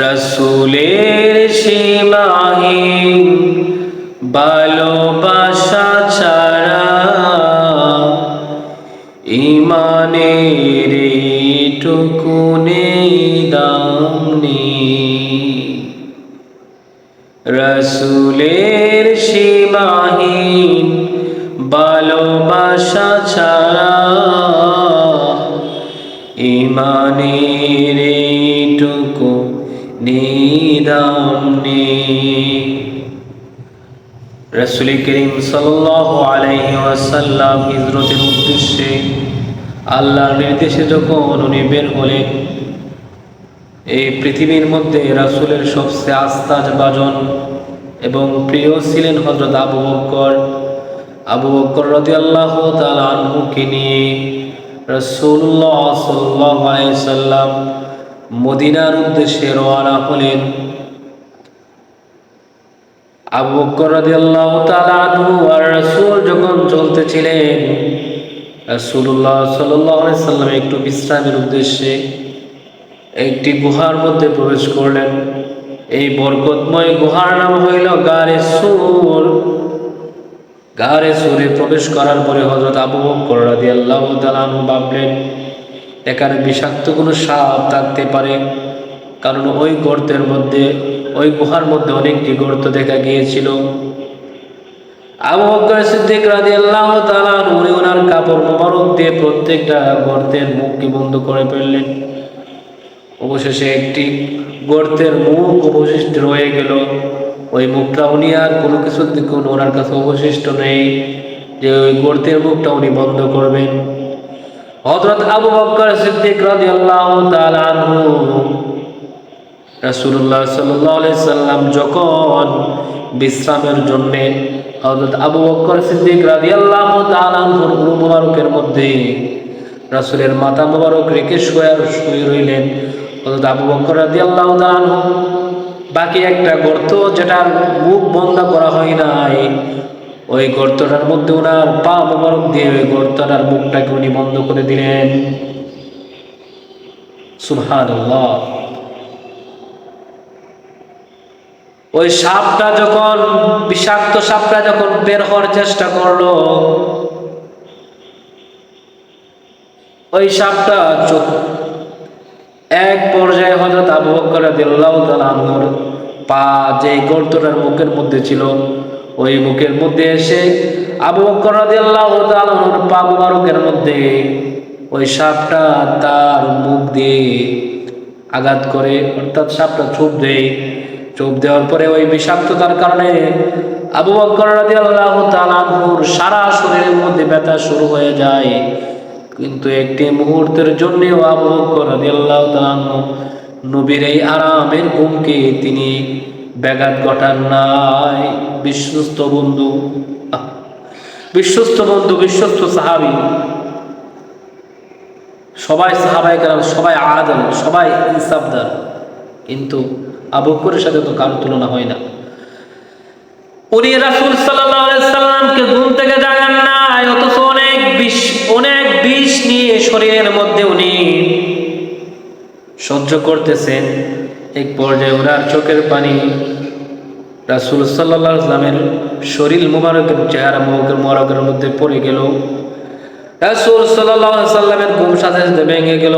রসুলের সীমাহীন ভালোবাসা ছাড়া ঈমানের এইটুকুনি দাম নেই। রসুলের সীমাহীন ভালোবাসা ছাড়া ঈমানের এইটুকু দাম নেই। রাসূল করিম সাল্লাল্লাহু আলাইহি ওয়াসাল্লাম হিজরতের উদ্দেশ্যে আল্লাহর নির্দেশে যখন উনি বের হলেন, এই পৃথিবীর মধ্যে রাসূলের সবচেয়ে আস্থাভাজন এবং প্রিয় ছিলেন হযরত আবু বকর। আবু বকর রাদিয়াল্লাহু তাআলা আনহুকে নিয়ে রাসূলুল্লাহ সাল্লাল্লাহু আলাইহি সাল্লাম মদিনার উদ্দেশ্যে রওনা হলেন। আবু বকর রাদিয়াল্লাহু তাআলা আনহু আর রাসূল যখন চলতেছিলেন, রাসূলুল্লাহ সাল্লাল্লাহু আলাইহি সাল্লাম একটু বিশ্রামের উদ্দেশ্যে একটি গুহার মধ্যে প্রবেশ করলেন। এই বরকতময় গুহার নাম হইল গারে সূর। গারে সূরে প্রবেশ করার পরে হযরত আবু বকর রাদিয়াল্লাহু তাআলা আনহু ভাবলেন, এখানে বিষাক্ত কোনো সাপ থাকতে পারে, কারণ ওই গর্তের মধ্যে, ওই গুহার মধ্যে অনেকটি গর্ত দেখা গিয়েছিল। আবু বকর সিদ্দিক রাদিয়াল্লাহু তাআলা আনহু ওনার কাপড় মোবারক দিয়ে প্রত্যেকটা গর্তের মুখকে বন্ধ করে ফেললেন। অবশেষে একটি গর্তের মুখ অবশিষ্ট রয়ে গেল। ওই মুখটা উনি আর কোনো কিছু দেখুন ওনার কাছে অবশিষ্ট নেই যে ওই গর্তের মুখটা উনি বন্ধ করবেন। হযরত আবু বকর সিদ্দিক রাদিয়াল্লাহু তাআলা আনহু রাসূলুল্লাহ সাল্লাল্লাহু আলাইহি সাল্লাম যখন বিশ্রামের জন্য হযরত আবু বকর সিদ্দিক রাদিয়াল্লাহু তাআলা আনহুর মুবারকের মধ্যে রাসূলের মাথা মুবারক রেখে শুয়ে রইলেন, হযরত আবু বকর রাদিয়াল্লাহু তাআলা আনহু বাকি একটা গর্ত যেটার মুখ বন্ধ করা হয় নাই, ওই গর্তটার মধ্যে ওনার পা মুবারক দিয়ে ওই গর্তটার মুখটাকে উনি বন্ধ করে দিলেন। সুবহানাল্লাহ। ওই সাপটা যখন, বিষাক্ত সাপটা যখন বের হওয়ার চেষ্টা করলো, ওই সাপটা এক পর্যায়ে হযরত আবু বকর রাদিয়াল্লাহু তাআলা আনহুর পা যে গর্তটার মুখের মধ্যে ছিল, ওই মুখের মধ্যে এসে আবু বকর রাদিয়াল্লাহু তাআলা আনহুর পা মুবারকের মধ্যে ওই সাপটা তার মুখ দিয়ে আঘাত করে, অর্থাৎ সাপটা চোপ দেয়। চোপ দেওয়ার পরে ওই বিষাক্ততার কারণে আবু বকর রাদিয়াল্লাহু তাআলা আনহুর সারা শরীরের মধ্যে ব্যথা শুরু হয়ে যায়। কিন্তু একটি মুহূর্তের জন্যও আবু বকর রাদিয়াল্লাহু তাআলা আনহু নবীর এই আরামের ঘুমকে তিনি ব্যাঘাত ঘটান নাই। বিশ্বস্ত বন্ধু, বিশ্বস্ত বন্ধু, বিশ্বস্ত সাহাবী, সবাই সাহাবায়ে কেরাম, সবাই আদল, সবাই ইনসাফদার, কিন্তু আবু বকরের সাথে তো কারো তুলনা হয় না। উনি রাসূল সাল্লাল্লাহু আলাইহি সাল্লামকে ঘুম থেকে জাগান নাই, অথচ অনেক বিষ নিয়ে শরীরের মধ্যে উনি সহ্য করতেছেন। এক পর্যায়ে ওনার চোখের পানি রাসূল সাল্লাল্লাহু আলাইহি সাল্লামের শরীর মুবারকের চেহারা মুবারকের মধ্যে পড়ে গেল। রাসূল সাল্লাল্লাহু আলাইহি সাল্লামের ঘুম সাথে সাথে ভেঙে গেল।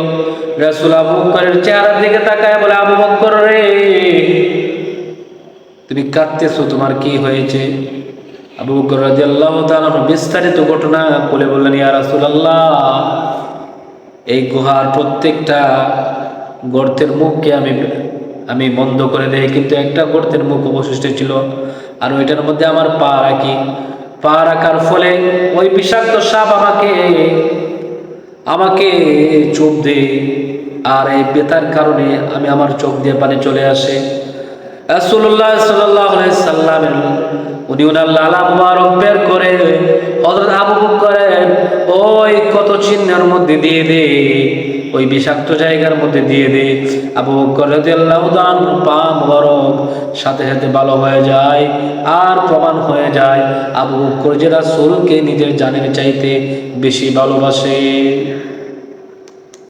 রাসূল আবু বকরের চেহারার দিকে তাকায় বলে, আবু বকর রে, তুমি কাঁদতেছো, তোমার কি হয়েছে? আবু বকর রাদিয়াল্লাহু তাআলা বিস্তারিত ঘটনা বলে বললেন, ইয়া রাসূলুল্লাহ, এই গুহার প্রত্যেকটা গর্তের মুখকে আমি বন্ধ করে দেই, কিন্তু একটা গর্তের মুখ অবশিষ্ট ছিল, আর ওইটার মধ্যে আমার পা রাখি। পা রাখার ফলে ওই বিষাক্ত সাপ আমাকে চোখ দেয়, আর এই বেতার কারণে আমার চোখ দিয়ে পানি চলে আসে। রাসূলুল্লাহ সাল্লাল্লাহু আলাইহি সাল্লাম উনি ওনার লালা মুবারক বের করে হযরত আবু বকরের ওই কত চিহ্নের মধ্যে দিয়ে দে, ওই বিষাক্ত জায়গার মধ্যে দিয়ে দে। আবু বকর রাদিয়াল্লাহু তাআলা পা মুবারক সাথে সাথে ভালো হয়ে যায়, আর প্রমাণ হয়ে যায় আবু বকর যে রাসূলকে নিজের জানের চাইতে বেশি ভালোবাসে।